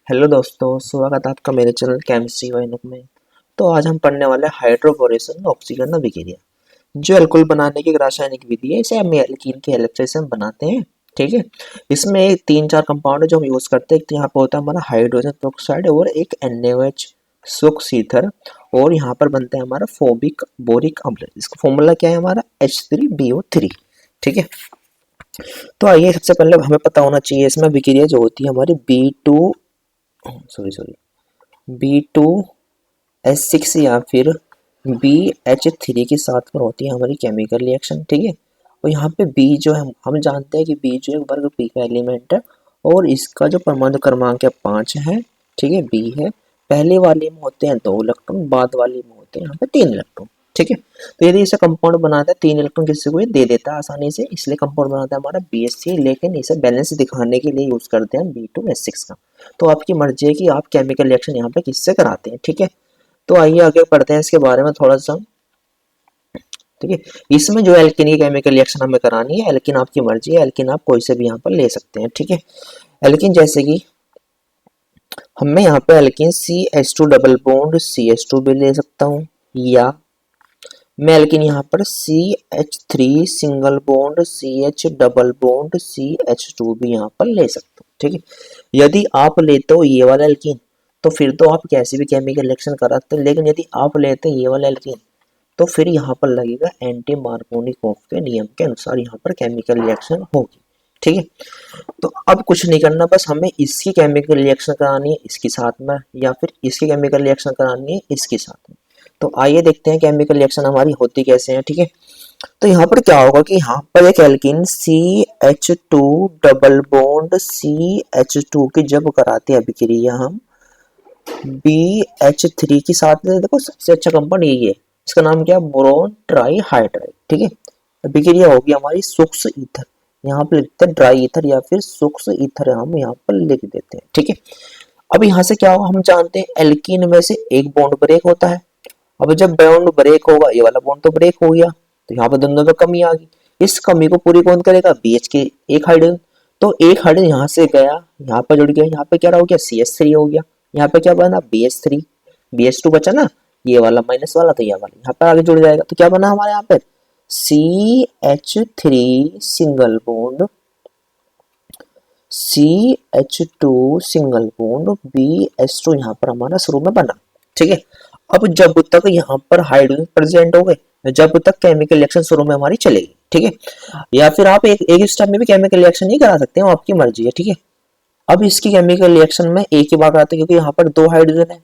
Hello दोस्तों, स्वागत है आपका मेरे चैनल केमिस्ट्री वाइनक में। तो आज हम पढ़ने वाले हाइड्रोबोरेशन ऑक्सीजन अभिक्रिया, जो अल्कोहल बनाने की एक रासायनिक विधि है। इसे हम एल्कीन के एल्केन से हम बनाते हैं। ठीक है, इसमें तीन चार कंपाउंड है जो हम यूज करते हैं। एक तो यहाँ पर होता है हमारा हाइड्रोजन पेरोक्साइड और एक NaOH सूक्ष्म ईथर, और यहाँ पर बनता है हमारा फोबिक बोरिक अम्ल। इसका फॉर्मूला क्या है हमारा H3BO3। ठीक है, तो आइए सबसे पहले हमें पता होना चाहिए इसमें अभिक्रिया जो होती है हमारी B2S6 या फिर BH3 के साथ में होती है हमारी केमिकल रिएक्शन। ठीक है, और यहाँ पे B जो है हम जानते हैं कि B जो है वर्ग P का एलिमेंट है, और इसका जो परमाणु क्रमांक है 5 है। ठीक है, B है। पहले वाले में होते हैं 2 इलेक्ट्रॉन, बाद वाले में होते हैं यहाँ पे 3 इलेक्ट्रॉन। ठीक है, तो यदि इसे कंपाउंड बनाता है 3 इलेक्ट्रॉन किसी को ये दे देता है आसानी से, इसलिए कंपाउंड बनाता है हमारा BH3। लेकिन इसे बैलेंस दिखाने के लिए यूज करते हैं B2S6 का। तो आपकी मर्जी है कि आप केमिकल रिएक्शन यहाँ पे किससे कराते हैं। ठीक है, तो आइए आगे पढ़ते हैं इसके बारे में थोड़ा सा। ठीक है, इसमें जो एल्कीन की केमिकल रिएक्शन हमें करानी है, एल्कीन आपकी मर्जी है, एल्कीन आप कोई से भी यहाँ पर ले सकते हैं। ठीक है, एल्कीन जैसे कि हमें यहाँ पे alkene CH2 double bond CH2 भी ले सकता हूँ, या मैं एल्कीन यहाँ पर CH3 single bond CH double bond CH2 भी यहाँ पर ले सकता हूँ। ठीक है, यदि आप लेते हो ये वाला एल्कीन तो फिर तो आप कैसे भी केमिकल रिएक्शन कराते हैं, लेकिन यदि आप लेते हैं ये वाला एल्कीन तो फिर यहाँ पर लगेगा एंटी मार्कोनिकोव के नियम के अनुसार यहाँ पर केमिकल रिएक्शन होगी। ठीक है, तो अब कुछ नहीं करना, बस हमें इसकी केमिकल रिएक्शन करानी है इसके साथ में, या फिर इसकी केमिकल रिएक्शन करानी है इसके साथ में। तो आइए देखते हैं केमिकल रिएक्शन हमारी होती कैसे है। ठीक है, तो यहाँ पर क्या होगा कि यहाँ पर एक alkene CH2 double bond CH2 की जब कराते हैं अभिक्रिया हम BH3 के साथ में, देखो सबसे अच्छा कंपाउंड यही है, इसका नाम क्या है, बोरोन ट्राईहाइड्राइड। ठीक है, अभिक्रिया होगी हमारी सूक्ष्म ईथर, यहाँ पर लिखते हैं ड्राई ईथर या फिर सूक्ष्म ईथर हम यहाँ पर लिख देते हैं। ठीक है, अब यहाँ से क्या होगा, हम जानते हैं एल्कीन में से एक बॉन्ड ब्रेक होता है। अब जब बॉन्ड ब्रेक होगा, ये वाला बॉन्ड तो ब्रेक हो गया, तो यहाँ पर दोनों में कमी आ गई। इस कमी को पूरी कौन करेगा, BH के एक हाइड्रोजन। तो एक हाइड्रोजन यहाँ से गया, यहाँ पर जुड़ गया, यहाँ पे क्या हो गया, CH3 हो गया। यहाँ पे क्या बना, BH3, BH2 बचा ना, ये वाला माइनस वाला, तो ये वाला यहाँ पे आगे जुड़ जाएगा। तो क्या बना हमारे यहाँ पे CH3 single bond CH2 single bond BH2 यहाँ पर हमारा शुरू में बना। ठीक है, अब जब तक यहाँ पर हाइड्रोजन प्रेजेंट हो गए, जब तक केमिकल रिएक्शन शुरू में हमारी चलेगी। ठीक है, या फिर आप एक स्टेप में भी केमिकल रिएक्शन नहीं करा सकते हो, आपकी मर्जी है। ठीक है, अब इसकी केमिकल रिएक्शन में एक ही बार कराते हैं, क्योंकि यहाँ पर 2 हाइड्रोजन है,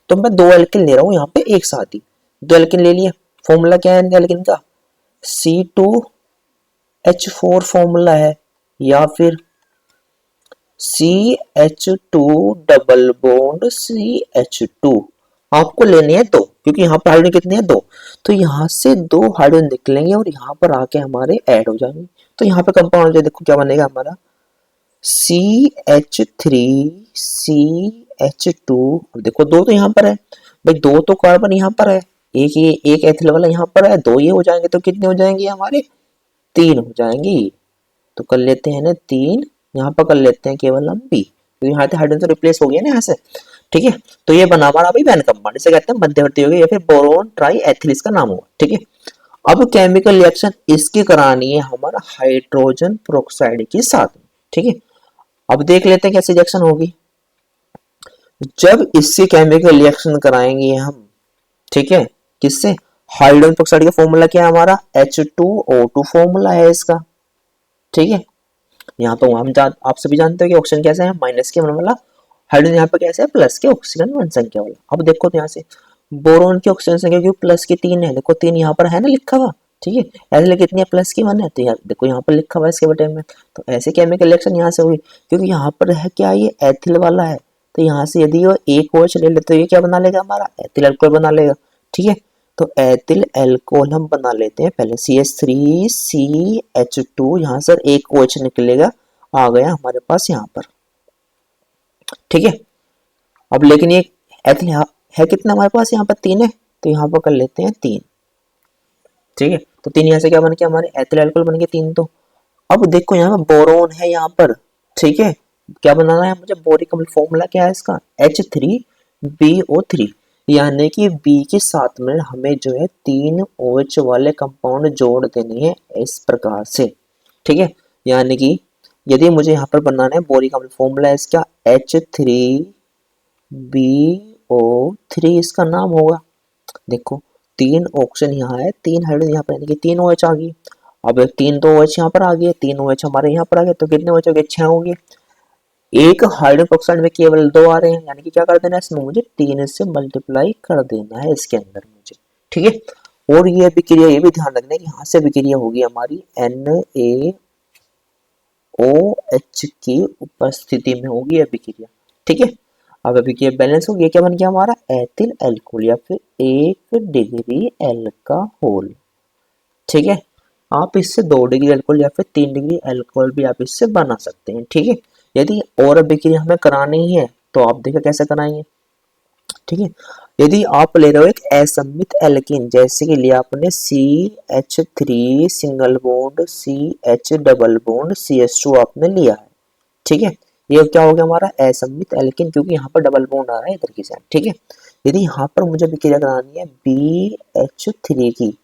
तो मैं 2 एल्किन ले रहा हूँ यहाँ पे एक साथ ही। 2 एल्किन ले लिया, फॉर्मूला क्या है एल्किन का, C2H4 फॉर्मूला है, या फिर CH2 डबल बॉन्ड CH2 आपको लेने हैं 2, क्योंकि यहाँ पर हाइड्रोजन कितने हैं, 2। तो यहाँ से 2 हाइड्रोजन निकलेंगे और यहाँ पर आके हमारे ऐड हो जाएंगे। तो यहाँ पे कंपाउंड देखो क्या बनेगा हमारा CH3CH2। अब देखो 2 तो यहाँ पर है भाई, 2 तो कार्बन यहाँ पर है, एक ये एक एथिल वाला यहाँ पर है, 2 ये हो जाएंगे तो कितने हो जाएंगे हमारे, 3 हो जाएंगे। तो कर लेते हैं ना 3, यहाँ पर कर लेते हैं केवल हम B, क्योंकि यहाँ से हाइड्रोजन तो रिप्लेस हो गया ना यहाँ से। ठीक है, तो ये बना हमारा अभी बैन कंपाउंड, इसे कहते हैं मध्यवर्ती हो गया, या फिर बोरोन ट्राईएथिल इसका नाम हुआ। ठीक है, अब केमिकल रिएक्शन इसकी करानी है हमारा हाइड्रोजन पेरोक्साइड के साथ। ठीक है, अब देख लेते हैं कैसे रिएक्शन होगी जब इससे केमिकल रिएक्शन कराएंगे हम। ठीक है, किससे, हाइड्रोजन पेरोक्साइड का फॉर्मूला क्या है हमारा, H2O2 फॉर्मूला है इसका। ठीक है, यहाँ तो आप सभी जानते हो कि ऑक्सीजन कैसे है, माइनस के वन वाला, हाइड्रोजन यहाँ पे कैसे है, प्लस के ऑक्सीजन वन संख्या वाला। अब देखो तो यहाँ से बोरोन की ऑक्सीजन संख्या क्योंकि प्लस की 3 है, देखो 3 यहाँ पर है ना लिखा हुआ। ठीक है, ऐसे लेके कितनी है, प्लस की 1 है, तो यार देखो यहाँ पर लिखा हुआ है इसके बटे में। तो ऐसे केमिकल रिएक्शन यहाँ से हुई, क्योंकि यहाँ पर है क्या, ये एथिल वाला है, तो यहाँ से यदि वो एक OH ले ले तो ये क्या बना लेगा हमारा, एथिल अल्कोहल बना लेगा। ठीक है, तो एथिल अल्कोहल हम बना लेते हैं पहले, CH3CH2, यहाँ से एक OH निकलेगा, आ गया हमारे पास यहाँ पर। ठीक है, अब लेकिन ये एथिल है कितना हमारे पास, यहाँ पर 3 है, तो यहाँ पर कर लेते हैं 3। ठीक है, तो 3 यहाँ से क्या बन गया हमारे, एथिल अल्कोहल बन गया 3। तो अब देखो यहाँ पर बोरोन है यहाँ पर। ठीक है, क्या बनाना है मुझे, बोरिक अम्ल फॉर्मूला क्या है इसका, H3BO3, यानी कि B के साथ में हमें जो है 3 OH वाले कंपाउंड जोड़ देने हैं इस प्रकार से, ठीक है। यानी कि यदि मुझे यहाँ पर बनाना है बोरिक अम्ल, फॉर्मूला है इसका H3BO3 इसका नाम होगा। देखो 3 ऑप्शन यहाँ है, 3 हाइड्रोजन यहाँ पर, यानी कि 3 OH आ गई। अब 3 तो OH यहाँ पर आ गए, 3 OH हमारे यहाँ पर आ गए, तो कितने OH हो गए, 6 हो गए। एक हाइड्रोजन ऑक्साइड में केवल 2 आ रहे हैं, यानी कि क्या कर देना है इसमें, मुझे 3 से मल्टीप्लाई कर देना है इसके अंदर मुझे, ठीक है। और ये अभिक्रिया, ये भी ध्यान रखना है कि यहाँ से अभिक्रिया होगी हमारी NaOH की उपस्थिति में होगी अभिक्रिया, ठीक है। अब अभिक्रिया बैलेंस हो गया, क्या बन गया हमारा, एथिल एल्कोहल या फिर 1 डिग्री एल्कोहल, ठीक है। आप इससे 2 डिग्री अल्कोहल या फिर 3 डिग्री अल्कोहल भी आप इससे बना सकते हैं, ठीक है। यदि और अभिक्रिया हमें करानी है तो आप देखो कैसे कराएंगे, ठीक है। यदि आप ले रहे हो एक असममित एल्कीन, जैसे कि लिया आपने CH3 single bond CH double bond CH2 आपने लिया है, ठीक है। ये क्या हो गया हमारा असममित एल्कीन, क्योंकि यहाँ पर डबल बॉन्ड आ रहा है इधर की साइड, ठीक है। यदि यहाँ पर मुझे अभिक्रिया करानी है BH3 की,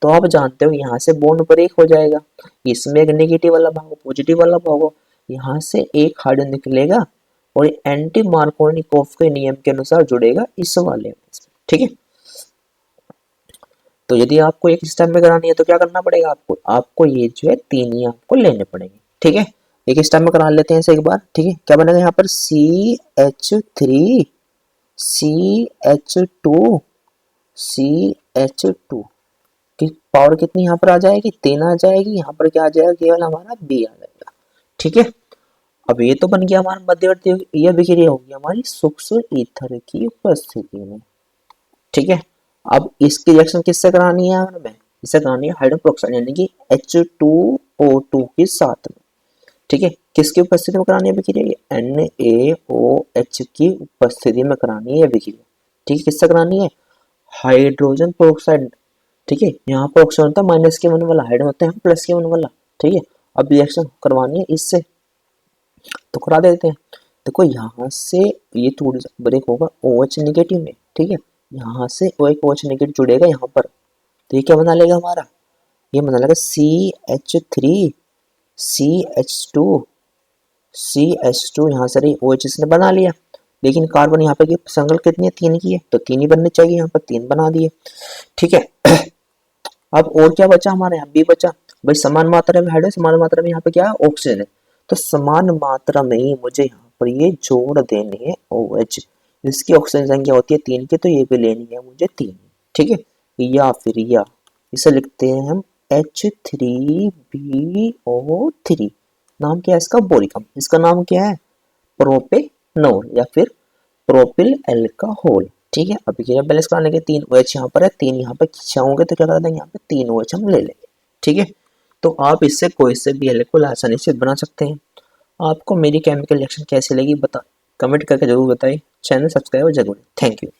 तो आप जानते हो यहाँ से बॉन्ड ब्रेक हो जाएगा, इसमें एक नेगेटिव वाला भाग पॉजिटिव वाला भाग हो, यहाँ से एक हाइड्रोजन निकलेगा और एंटी मार्कोनिकोव के नियम के अनुसार जुड़ेगा इस वाले में, ठीक है। तो यदि आपको एक स्टेप में करानी है तो क्या करना पड़ेगा आपको, आपको ये जो है 3 ही आपको लेने पड़ेंगे, ठीक है। एक स्टेप में करा लेते हैं इसे एक बार, ठीक है। क्या बनेगा यहाँ पर CH3 CH2 CH2 की पावर कितनी यहाँ पर आ जाएगी, 3 आ जाएगी। यहाँ पर क्या आ जाएगा, केवल हमारा B आ जाएगा, ठीक है। अब ये तो बन गया हमारा मध्यवर्ती, यह अभिक्रिया होगी हमारी सूक्ष्म ईथर की उपस्थिति में, ठीक है। अब इसकी रिएक्शन किससे करानी है हमें, इससे करानी है हाइड्रोजन पेरोक्साइड यानी कि H2O2 के साथ में, ठीक है। किसकी उपस्थिति में करानी है अभिक्रिया, NaOH की उपस्थिति में करानी है अभिक्रिया, ठीक है। किससे करानी है, हाइड्रोजन पेरोक्साइड, ठीक है। यहाँ पर ऑक्सीजन होता है -K1 वाला, हाइड्रोजन होता है +K1 वाला, ठीक है। अब रिएक्शन करवानी है इससे, तो करा देते हैं। देखो यहाँ से ये थोड़ी सा ब्रेक होगा OH नेगेटिव में, ठीक है। यहाँ से वो एक OH नेगेटिव जुड़ेगा यहाँ पर, तो ये क्या बना लेगा हमारा, ये बना लेगा CH3 CH2 यहाँ से रही OH इसने बना लिया, लेकिन कार्बन यहाँ पे की संख्या कितनी है, 3 की है, तो 3 ही बनने चाहिए, यहाँ पर 3 बना दिए, ठीक है। अब और क्या बचा हमारे यहाँ, B बचा। भाई समान मात्रा में हाइड्रोजन, समान मात्रा में यहाँ पे क्या है, ऑक्सीजन है, तो समान मात्रा में ही मुझे यहाँ पर ये जोड़ देने हैं OH। इसकी ऑक्सीजन संख्या होती है 3 की, तो ये भी लेनी है मुझे 3, ठीक है। या फिर या इसे लिखते हैं हम H3BO3, नाम क्या है इसका, बोरिकम, इसका नाम क्या है, प्रोपेनॉल या फिर प्रोपिल अल्कोहल, ठीक है। अभी क्या बैलेंस कराने के 3 OH यहाँ पर है, 3 यहाँ पर खींचा होंगे, तो क्या कर देंगे यहाँ पे 3 OH हम ले लेंगे, ठीक है। तो आप इससे कोई से भी अल्कोहल आसानी से बना सकते हैं। आपको मेरी केमिकल रिएक्शन कैसी लगी बता कमेंट करके जरूर बताइए, चैनल सब्सक्राइब जरूर, थैंक यू।